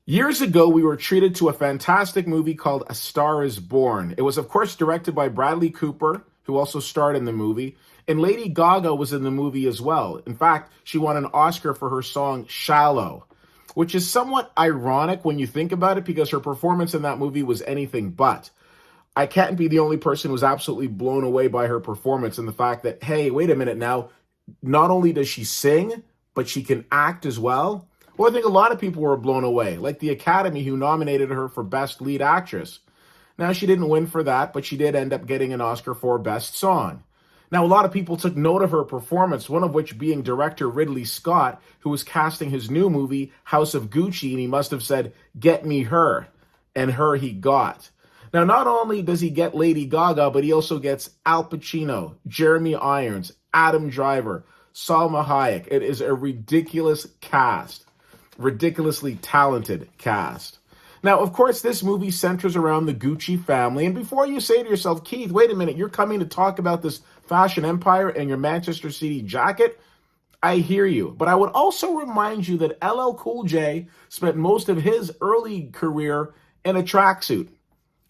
Years ago, we were treated to a fantastic movie called A Star is Born. It was, of course, directed by Bradley Cooper, who also starred in the movie, and Lady Gaga was in the movie as well. In fact, she won an Oscar for her song Shallow, which is somewhat ironic when you think about it because her performance in that movie was anything but. I can't be the only person who was absolutely blown away by her performance and the fact that, hey, wait a minute now, not only does she sing, but she can act as well. Well, I think a lot of people were blown away, like the Academy, who nominated her for Best Lead Actress. Now, she didn't win for that, but she did end up getting an Oscar for Best Song. Now, a lot of people took note of her performance, one of which being director Ridley Scott, who was casting his new movie, House of Gucci, and he must have said, "Get me her," and her he got. Now, not only does he get Lady Gaga, but he also gets Al Pacino, Jeremy Irons, Adam Driver, Salma Hayek. It is a ridiculous cast. Ridiculously talented cast. Now, of course, this movie centers around the Gucci family. And before you say to yourself, Keith, wait a minute, you're coming to talk about this fashion empire and your Manchester City jacket? I hear you. But I would also remind you that LL Cool J spent most of his early career in a tracksuit.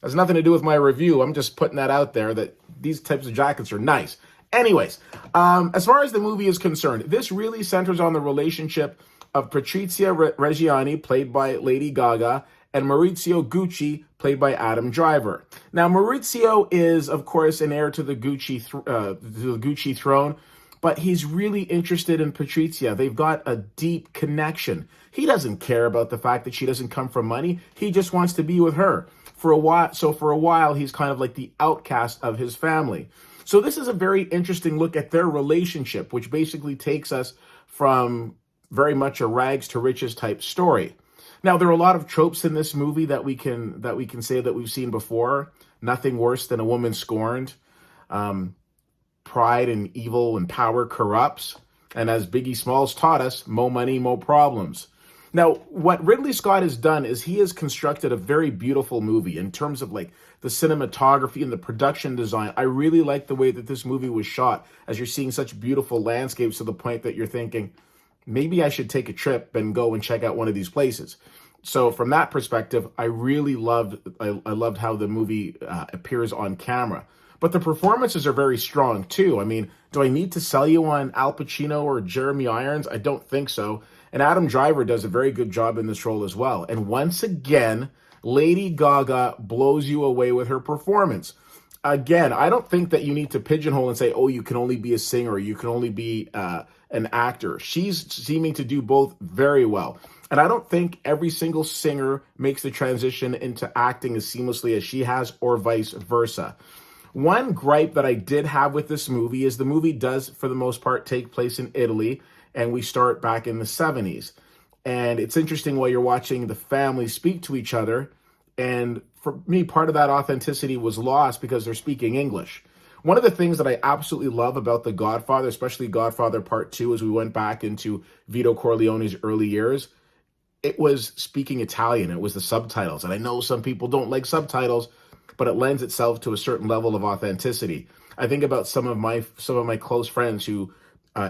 Has nothing to do with my review. I'm just putting that out there that these types of jackets are nice. Anyways, as far as the movie is concerned, this really centers on the relationship of Patrizia Reggiani, played by Lady Gaga, and Maurizio Gucci, played by Adam Driver. Now, Maurizio is, of course, an heir to the Gucci throne, but he's really interested in Patrizia. They've got a deep connection. He doesn't care about the fact that she doesn't come from money. He just wants to be with her. For a while, he's kind of like the outcast of his family. So this is a very interesting look at their relationship, which basically takes us from very much a rags to riches type story. Now, there are a lot of tropes in this movie that we can say that we've seen before. Nothing worse than a woman scorned. Pride and evil and power corrupts. And as Biggie Smalls taught us, mo money, mo problems. Now, what Ridley Scott has done is he has constructed a very beautiful movie in terms of like the cinematography and the production design. I really like the way that this movie was shot as you're seeing such beautiful landscapes to the point that you're thinking, maybe I should take a trip and go and check out one of these places. So from that perspective, I really loved how the movie appears on camera. But the performances are very strong too. I mean, do I need to sell you on Al Pacino or Jeremy Irons? I don't think so. And Adam Driver does a very good job in this role as well. And once again, Lady Gaga blows you away with her performance. Again, I don't think that you need to pigeonhole and say, oh, you can only be a singer, or you can only be an actor. She's seeming to do both very well. And I don't think every single singer makes the transition into acting as seamlessly as she has, or vice versa. One gripe that I did have with this movie is the movie does, for the most part, take place in Italy, and we start back in the 70s. And it's interesting while you're watching the family speak to each other. And for me, part of that authenticity was lost because they're speaking English. One of the things that I absolutely love about The Godfather, especially Godfather Part 2, as we went back into Vito Corleone's early years, it was speaking Italian. It was the subtitles. And I know some people don't like subtitles, but it lends itself to a certain level of authenticity. I think about some of my close friends who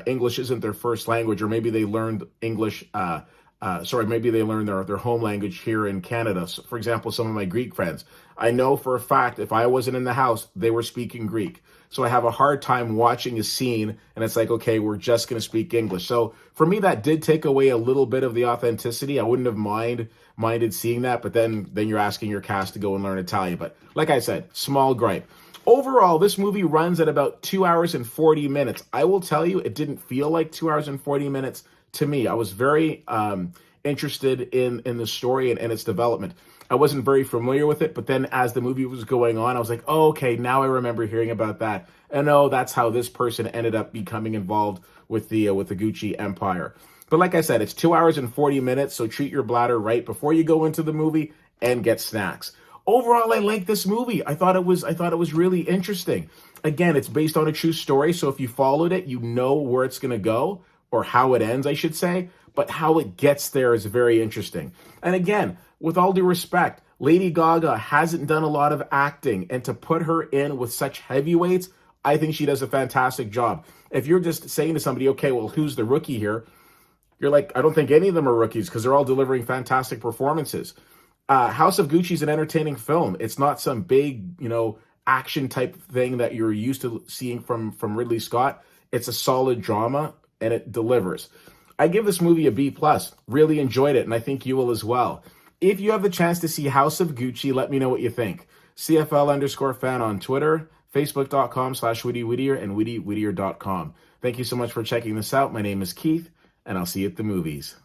English isn't their first language, or maybe they learned English, maybe they learned their home language here in Canada. So, for example, some of my Greek friends, I know for a fact if I wasn't in the house, they were speaking Greek. So I have a hard time watching a scene and it's like, okay, we're just going to speak English. So for me, that did take away a little bit of the authenticity. I wouldn't have minded seeing that, but then you're asking your cast to go and learn Italian. But like I said, small gripe. Overall, this movie runs at about 2 hours and 40 minutes. I will tell you, it didn't feel like 2 hours and 40 minutes to me. I was very interested in the story and its development. I wasn't very familiar with it, but then as the movie was going on, I was like, oh, okay, now I remember hearing about that. And oh, that's how this person ended up becoming involved with the Gucci empire. But like I said, it's 2 hours and 40 minutes, so treat your bladder right before you go into the movie and get snacks. Overall, I like this movie. I thought it was really interesting. Again, it's based on a true story, so if you followed it, you know where it's going to go, or how it ends, I should say. But how it gets there is very interesting. And again, with all due respect, Lady Gaga hasn't done a lot of acting, and to put her in with such heavyweights, I think she does a fantastic job. If you're just saying to somebody, okay, well, who's the rookie here? you're like, I don't think any of them are rookies because they're all delivering fantastic performances. House of Gucci is an entertaining film. It's not some big, action type thing that you're used to seeing from Ridley Scott. It's a solid drama and it delivers. I give this movie a B plus. Really enjoyed it, and I think you will as well. If you have the chance to see House of Gucci, let me know what you think. CFL_fan on Twitter, Facebook.com/Witty Whittier, and WittyWhittier.com. Thank you so much for checking this out. My name is Keith, and I'll see you at the movies.